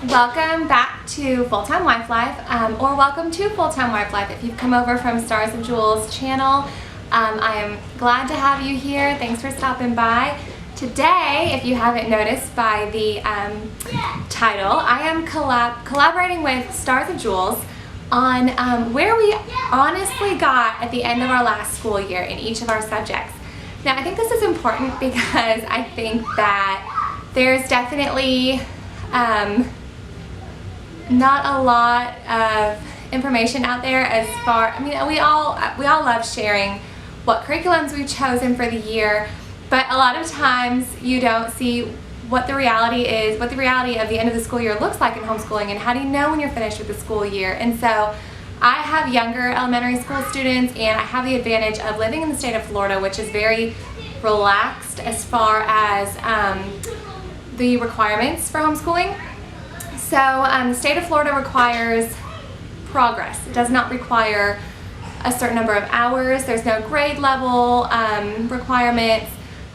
welcome back to Full-Time Wife Life, or welcome to Full-Time Wife Life if you've come over from Stars of Jewels channel. I am glad to have you here. Thanks for stopping by. Today, if you haven't noticed by the title, I am collaborating with Stars of Jewels on where we honestly got at the end of our last school year in each of our subjects. Now, I think this is important because I think that there's definitely not a lot of information out there as far, I mean, we all love sharing what curriculums we've chosen for the year, but a lot of times you don't see what the reality is, what the reality of the end of the school year looks like in homeschooling, and how do you know when you're finished with the school year. And so I have younger elementary school students, and I have the advantage of living in the state of Florida, which is very relaxed as far as the requirements for homeschooling. So the state of Florida requires progress. It does not require a certain number of hours. There's no grade level requirements,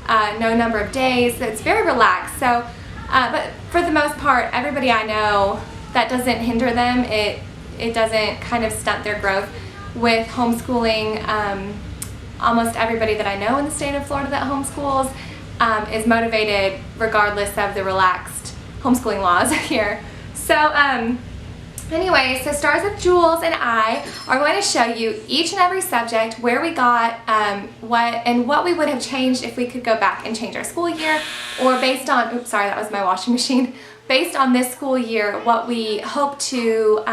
no number of days. So it's very relaxed. So, but for the most part, everybody I know, that doesn't hinder them. It doesn't kind of stunt their growth with homeschooling. Almost everybody that I know in the state of Florida that homeschools is motivated regardless of the relaxed homeschooling laws here. So anyway, so Stars of Jewels and I are going to show you each and every subject, where we got what we would have changed if we could go back and change our school year, or based on, oops, sorry, that was my washing machine. Based on this school year, what we hope to,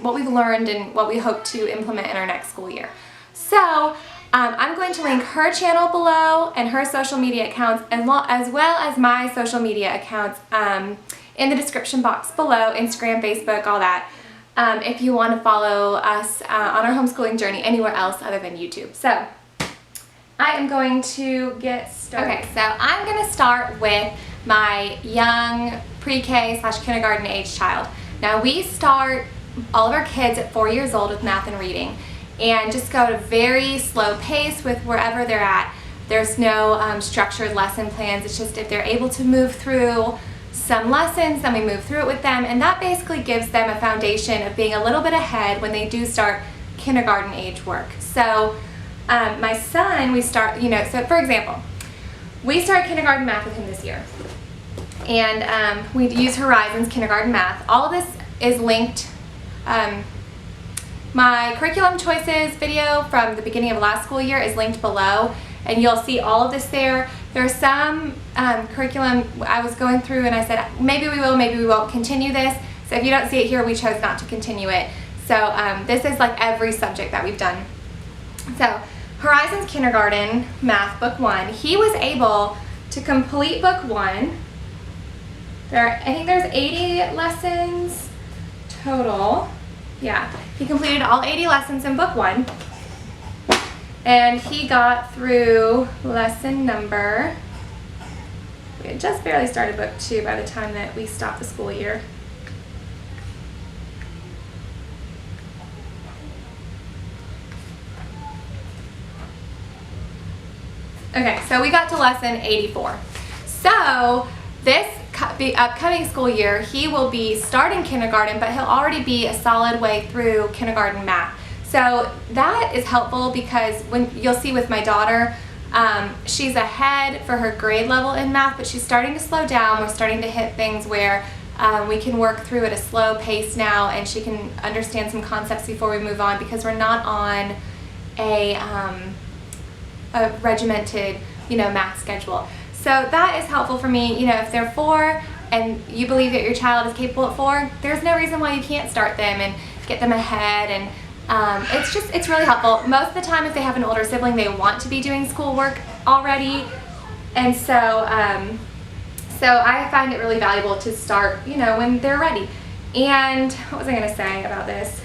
what we've learned and what we hope to implement in our next school year. So I'm going to link her channel below and her social media accounts, as well as my social media accounts in the description box below, Instagram, Facebook, all that, if you want to follow us on our homeschooling journey anywhere else other than YouTube. So I am going to get started. Okay, so I'm going to start with my young pre-K / kindergarten age child. Now, we start all of our kids at 4 years old with math and reading, and just go at a very slow pace with wherever they're at. There's no structured lesson plans. It's just if they're able to move through some lessons, then we move through it with them, and that basically gives them a foundation of being a little bit ahead when they do start kindergarten age work. So my son, we start, so for example, we started kindergarten math with him this year, and we use Horizons kindergarten math. All of this is linked. My curriculum choices video from the beginning of last school year is linked below, and you'll see all of this there. There's some curriculum I was going through, and I said maybe we will, maybe we won't continue this. So if you don't see it here, we chose not to continue it. So this is like every subject that we've done. So Horizons Kindergarten Math Book 1, he was able to complete Book 1. I think there's 80 lessons total. Yeah, he completed all 80 lessons in Book 1. And he got through lesson number, we had just barely started Book 2 by the time that we stopped the school year. Okay, so we got to lesson 84. So the upcoming school year, he will be starting kindergarten, but he'll already be a solid way through kindergarten math. So that is helpful because when you'll see with my daughter, she's ahead for her grade level in math, but she's starting to slow down. We're starting to hit things where we can work through at a slow pace now, and she can understand some concepts before we move on, because we're not on a regimented, math schedule. So that is helpful for me. If they're 4 and you believe that your child is capable at 4, there's no reason why you can't start them and get them ahead. And it's really helpful. Most of the time, if they have an older sibling, they want to be doing schoolwork already, and so I find it really valuable to start, when they're ready. And what was I going to say about this?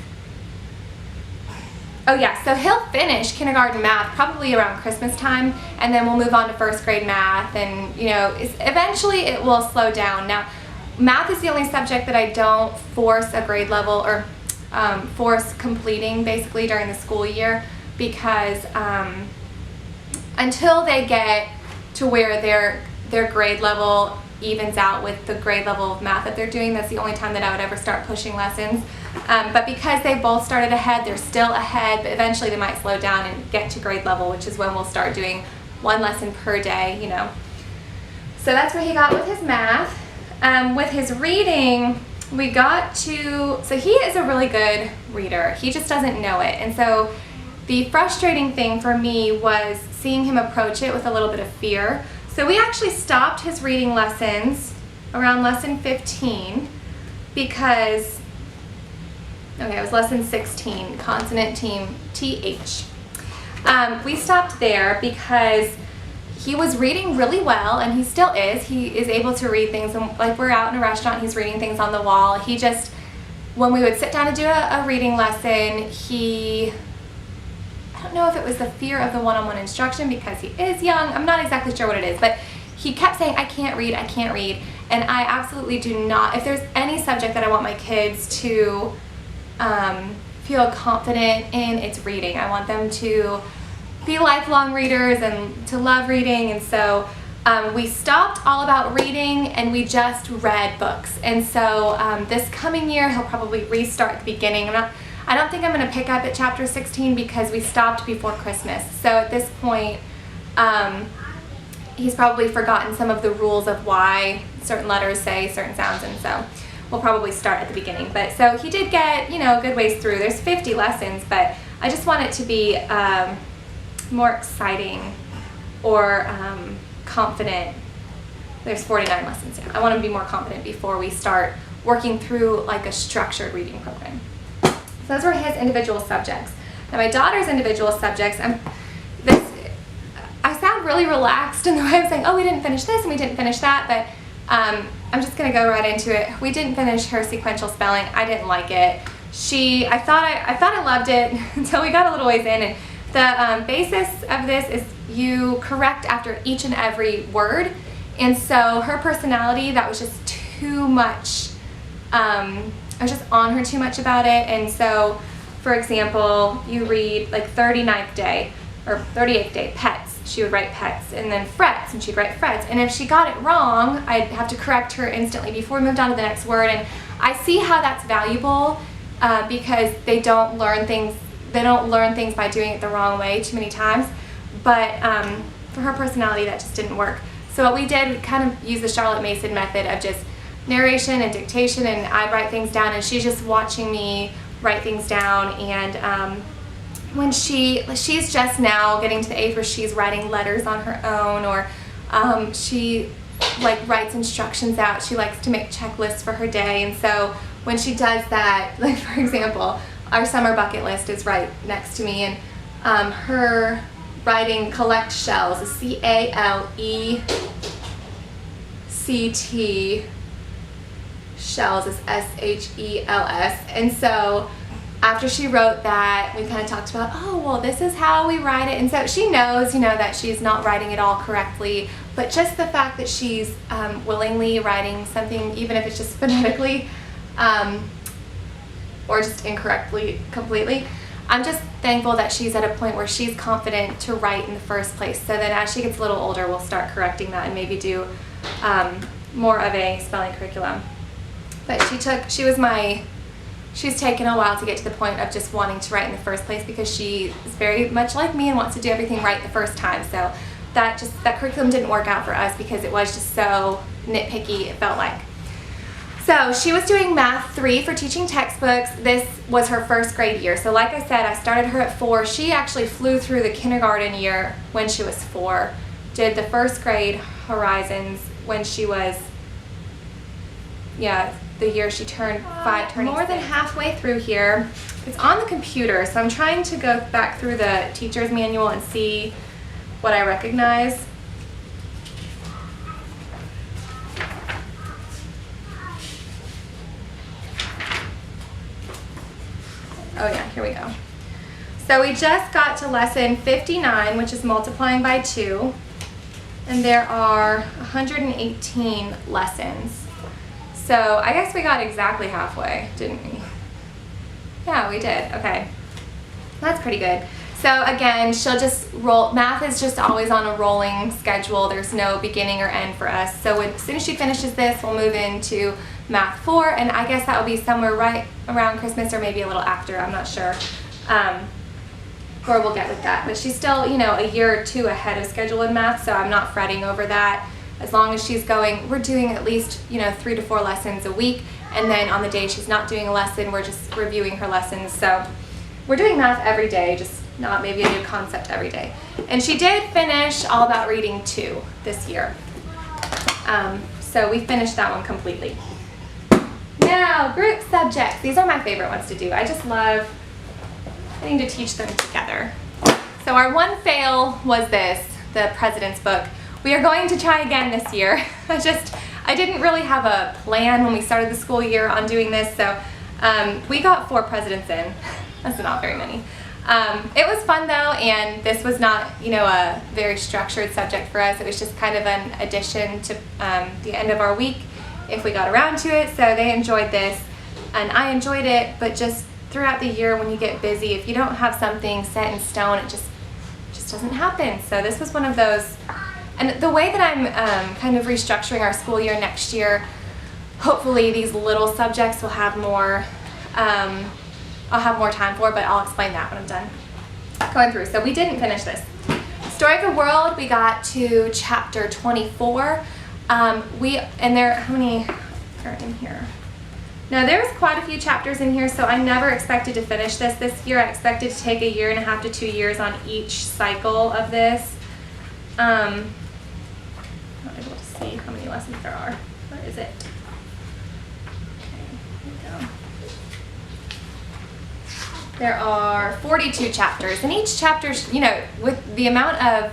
Oh yeah, so he'll finish kindergarten math probably around Christmas time, and then we'll move on to first grade math, and eventually it will slow down. Now, math is the only subject that I don't force a grade level or force completing basically during the school year, because until they get to where their grade level evens out with the grade level of math that they're doing. That's the only time that I would ever start pushing lessons. But because they both started ahead, they're still ahead, but eventually they might slow down and get to grade level, which is when we'll start doing one lesson per day, you know. So that's where he got with his math. With his reading, we got to, so he is a really good reader. He just doesn't know it. And so the frustrating thing for me was seeing him approach it with a little bit of fear. So we actually stopped his reading lessons around lesson 15 because, okay, it was lesson 16, consonant team TH. We stopped there because he was reading really well, and he still is. He is able to read things, and like we're out in a restaurant, he's reading things on the wall. He just, when we would sit down to do a reading lesson, I don't know if it was the fear of the one-on-one instruction because he is young. I'm not exactly sure what it is, but he kept saying, I can't read, and I absolutely do not. If there's any subject that I want my kids to feel confident in, it's reading. I want them to be lifelong readers and to love reading, and so we stopped all about reading and we just read books. And so this coming year he'll probably restart at the beginning. I don't think I'm going to pick up at chapter 16 because we stopped before Christmas. So at this point he's probably forgotten some of the rules of why certain letters say certain sounds, and so we'll probably start at the beginning. But so he did get, you know, a good ways through. There's 50 lessons, but I just want it to be more exciting or confident. There's 49 lessons. Yeah. I want to be more confident before we start working through like a structured reading program. So those were his individual subjects. Now my daughter's individual subjects, I sound really relaxed in the way I'm saying, oh, we didn't finish this and we didn't finish that, but I'm just going to go right into it. We didn't finish her sequential spelling. I didn't like it. I thought I loved it until we got a little ways in, and the basis of this is you correct after each and every word, and so her personality, that was just too much. I was just on her too much about it. And so, for example, you read like 39th day or 38th day, pets, she would write pets, and then frets, and she'd write frets, and if she got it wrong, I'd have to correct her instantly before we moved on to the next word. And I see how that's valuable because they don't learn things by doing it the wrong way too many times, but for her personality that just didn't work. So what we did, we kind of used the Charlotte Mason method of just narration and dictation, and I'd write things down and she's just watching me write things down. And when she's just now getting to the age where she's writing letters on her own, or she like writes instructions out. She likes to make checklists for her day, and so when she does that, like for example, our summer bucket list is right next to me, and her writing collect shells is CALECT, shells is SHELS. And so after she wrote that, we kind of talked about, oh, well, this is how we write it. And so she knows, you know, that she's not writing it all correctly, but just the fact that she's willingly writing something, even if it's just phonetically or just incorrectly completely, I'm just thankful that she's at a point where she's confident to write in the first place. So then as she gets a little older, we'll start correcting that and maybe do more of a spelling curriculum. But she's taken a while to get to the point of just wanting to write in the first place because she is very much like me and wants to do everything right the first time. So that curriculum didn't work out for us because it was just so nitpicky, it felt like. So she was doing Math 3 for teaching textbooks. This was her first grade year. So like I said, I started her at 4. She actually flew through the kindergarten year when she was 4. Did the first grade horizons when she was, the year she turned 5, turning more than halfway through here. It's on the computer, so I'm trying to go back through the teacher's manual and see what I recognize. Oh yeah, here we go. So we just got to lesson 59, which is multiplying by 2, and there are 118 lessons. So I guess we got exactly halfway, didn't we? Yeah, we did. Okay, that's pretty good. So again, she'll just roll, math is just always on a rolling schedule. There's no beginning or end for us. So as soon as she finishes this, we'll move into Math 4, and I guess that will be somewhere right around Christmas or maybe a little after, I'm not sure. Where we'll get with that. But she's still, you know, a year or two ahead of schedule in math, so I'm not fretting over that. As long as she's going, we're doing at least, you know, 3 to 4 lessons a week, and then on the day she's not doing a lesson, we're just reviewing her lessons. So we're doing math every day, just not maybe a new concept every day. And she did finish All About Reading 2 this year. So we finished that one completely. Now, group subjects. These are my favorite ones to do. I just love getting to teach them together. So our one fail was this, the President's Book. We are going to try again this year. I didn't really have a plan when we started the school year on doing this, so we got 4 presidents in. That's not very many. It was fun though, and this was not, you know, a very structured subject for us. It was just kind of an addition to the end of our week if we got around to it. So they enjoyed this, and I enjoyed it, but just throughout the year when you get busy, if you don't have something set in stone, it just doesn't happen. So this was one of those, and the way that I'm kind of restructuring our school year next year, hopefully these little subjects will have more, I'll have more time for, but I'll explain that when I'm done going through. So we didn't finish this. Story of the World, we got to chapter 24. And there, how many are in here? No, there's quite a few chapters in here, so I never expected to finish this year. I expected to take 1.5 years to 2 years on each cycle of this. Not able to see how many lessons there are. Where is it? Okay, here we go. There are 42 chapters, and each chapter, you know, with the amount of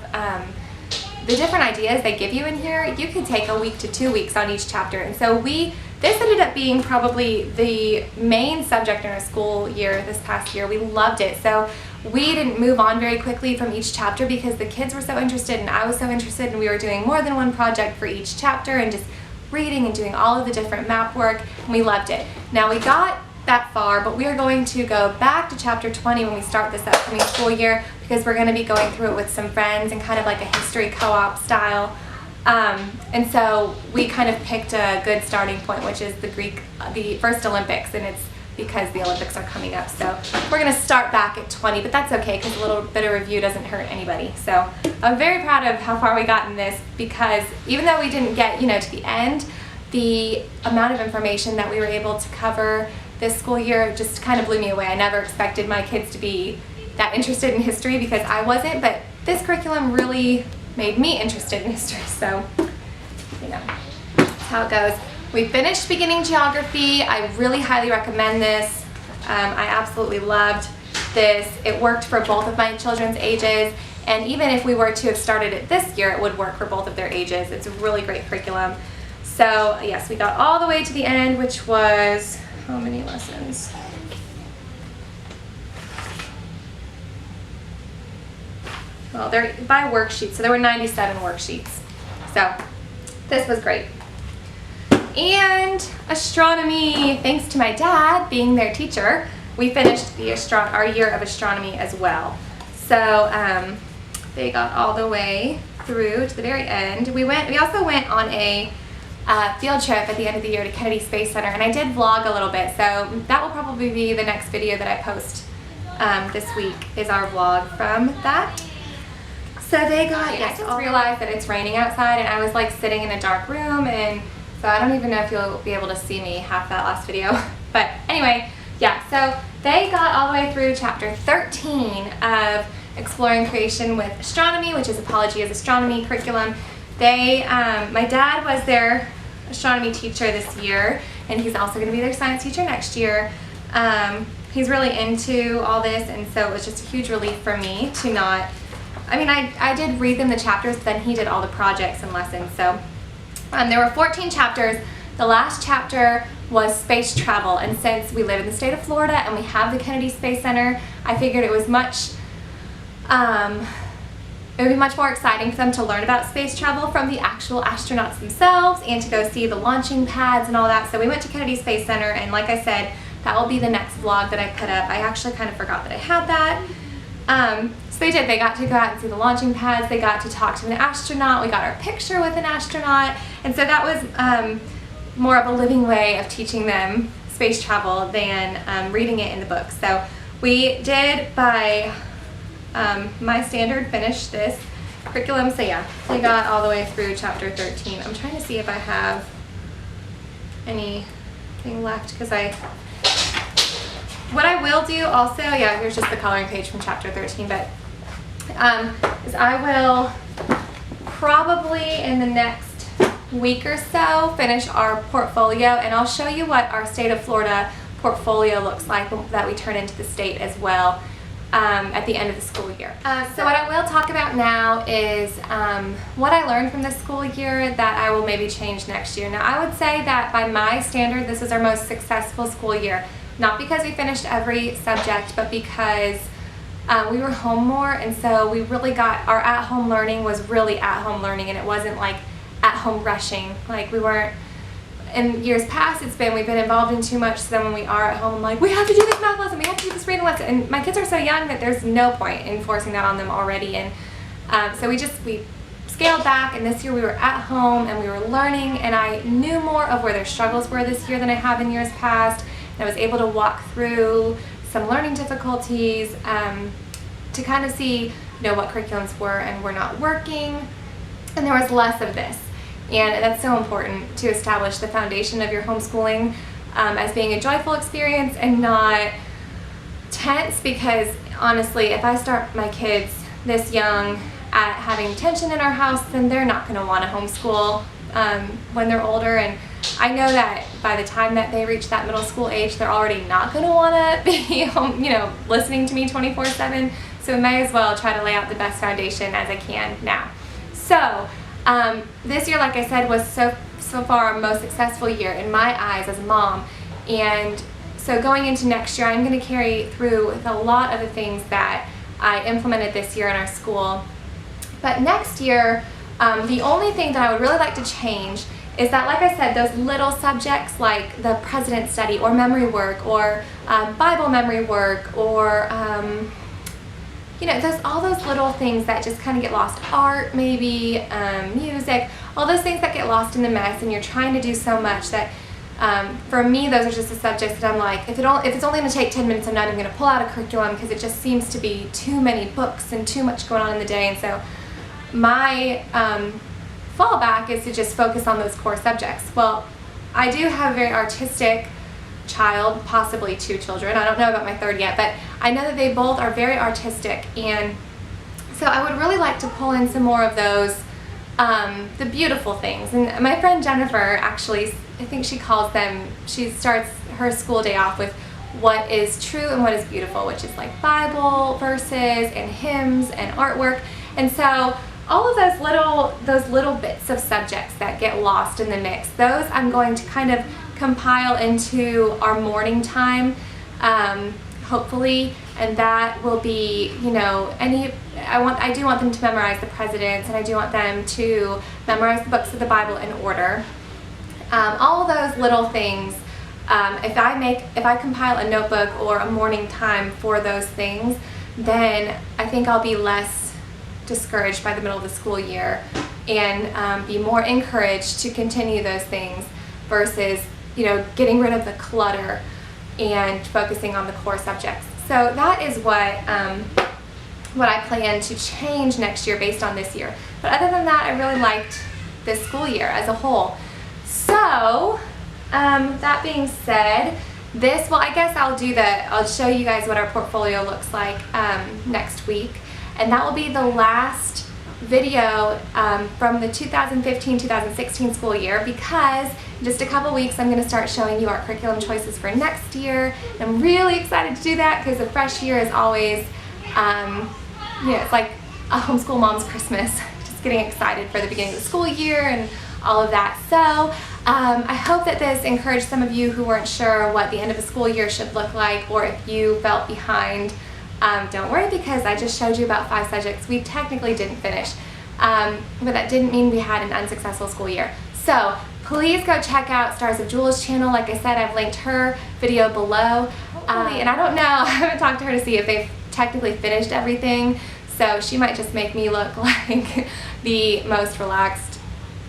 the different ideas they give you in here, you could take 1 week to 2 weeks on each chapter. And so this ended up being probably the main subject in our school year this past year. We loved it. So we didn't move on very quickly from each chapter because the kids were so interested and I was so interested, and we were doing more than one project for each chapter and just reading and doing all of the different map work, and we loved it. Now we got that far, but we are going to go back to chapter 20 when we start this upcoming school year, because we're going to be going through it with some friends and kind of like a history co-op style. And so we kind of picked a good starting point, which is the first Olympics, and it's because the Olympics are coming up. So we're going to start back at 20, but that's okay because a little bit of review doesn't hurt anybody. So I'm very proud of how far we got in this, because even though we didn't get, you know, to the end, the amount of information that we were able to cover this school year just kind of blew me away. I never expected my kids to be that interested in history, because I wasn't, but this curriculum really made me interested in history. So, you know, that's how it goes. We finished beginning geography. I really highly recommend this. I absolutely loved this. It worked for both of my children's ages, and even if we were to have started it this year, it would work for both of their ages. It's a really great curriculum. So yes, we got all the way to the end, which was how many lessons? Well, they're by worksheets, so there were 97 worksheets. So this was great. And astronomy, thanks to my dad being their teacher, we finished our year of astronomy as well. So they got all the way through to the very end. We also went on a field trip at the end of the year to Kennedy Space Center, and I did vlog a little bit, so that will probably be the next video that I post this week, is our vlog from that. So they got, I just realized that it's raining outside, and I was like sitting in a dark room, and so I don't even know if you'll be able to see me half that last video. But anyway, yeah, so they got all the way through chapter 13 of Exploring Creation with Astronomy, which is Apology as Astronomy curriculum. My dad was their astronomy teacher this year, and he's also going to be their science teacher next year. He's really into all this, and so it was just a huge relief for me to not, I mean, I did read them the chapters, but then he did all the projects and lessons. So there were 14 chapters. The last chapter was space travel, and since we live in the state of Florida and we have the Kennedy Space Center, I figured it was it would be much more exciting for them to learn about space travel from the actual astronauts themselves and to go see the launching pads and all that. So we went to Kennedy Space Center, and like I said, that will be the next vlog that I put up. I actually kind of forgot that I had that. So they did. They got to go out and see the launching pads. They got to talk to an astronaut. We got our picture with an astronaut. And so that was more of a living way of teaching them space travel than reading it in the book. So we did, by my standard, finish this curriculum. So yeah, we got all the way through chapter 13. I'm trying to see if I have anything left, because what I will do also, yeah, here's just the coloring page from chapter 13, but is I will probably in the next week or so finish our portfolio, and I'll show you what our state of Florida portfolio looks like that we turn into the state as well at the end of the school year. So what I will talk about now is what I learned from this school year that I will maybe change next year. Now I would say that by my standard, this is our most successful school year. Not because we finished every subject, but because we were home more, and so we really got, our at-home learning was really at-home learning, and it wasn't like at-home rushing. Like we weren't, in years past we've been involved in too much, so then when we are at home, I'm like, we have to do this math lesson, we have to do this reading lesson, and my kids are so young that there's no point in forcing that on them already, and so we scaled back, and this year we were at home and we were learning, and I knew more of where their struggles were this year than I have in years past. I was able to walk through some learning difficulties to kind of see, what curriculums were and were not working, and there was less of this. And that's so important to establish the foundation of your homeschooling as being a joyful experience and not tense, because honestly, if I start my kids this young at having tension in our house, then they're not going to want to homeschool when they're older. And I know that by the time that they reach that middle school age, they're already not going to want to be home, listening to me 24/7. So I may as well try to lay out the best foundation as I can now. So this year, like I said, was so far our most successful year in my eyes as a mom. And so going into next year, I'm going to carry through with a lot of the things that I implemented this year in our school. But next year, the only thing that I would really like to change is that, like I said, those little subjects like the President's Study or memory work or Bible memory work or all those little things that just kind of get lost, art maybe, music, all those things that get lost in the mess, and you're trying to do so much that for me, those are just the subjects that I'm like, if it's only going to take 10 minutes, I'm not even going to pull out a curriculum, because it just seems to be too many books and too much going on in the day. And so my fallback is to just focus on those core subjects. Well, I do have a very artistic child, possibly 2 children. I don't know about my 3rd yet, but I know that they both are very artistic, and so I would really like to pull in some more of those, the beautiful things. And my friend Jennifer, actually, I think she calls them, she starts her school day off with what is true and what is beautiful, which is like Bible verses and hymns and artwork. And so all of those little bits of subjects that get lost in the mix, those I'm going to kind of compile into our morning time, hopefully, and that will be, I do want them to memorize the presidents, and I do want them to memorize the books of the Bible in order. All of those little things, if I compile a notebook or a morning time for those things, then I think I'll be less discouraged by the middle of the school year and be more encouraged to continue those things versus getting rid of the clutter and focusing on the core subjects. So that is what I plan to change next year based on this year. But other than that, I really liked this school year as a whole. So that being said, I guess I'll show you guys what our portfolio looks like next week. And that will be the last video from the 2015-2016 school year, because in just a couple weeks I'm going to start showing you our curriculum choices for next year. And I'm really excited to do that, because the fresh year is always, it's like a homeschool mom's Christmas. Just getting excited for the beginning of the school year and all of that. So I hope that this encouraged some of you who weren't sure what the end of the school year should look like, or if you felt behind. Don't worry, because I just showed you about 5 subjects we technically didn't finish, but that didn't mean we had an unsuccessful school year. So please go check out Stars of Julah's channel. Like I said, I've linked her video below, and I don't know, I haven't talked to her to see if they've technically finished everything, so she might just make me look like the most relaxed,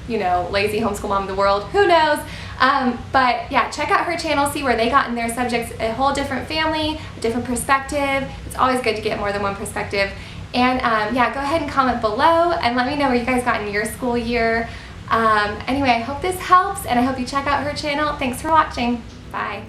you know, lazy homeschool mom in the world. Who knows? But yeah, check out her channel, see where they got in their subjects, a whole different family, a different perspective. It's always good to get more than one perspective. And yeah, go ahead and comment below and let me know where you guys got in your school year. Anyway, I hope this helps, and I hope you check out her channel. Thanks for watching. Bye.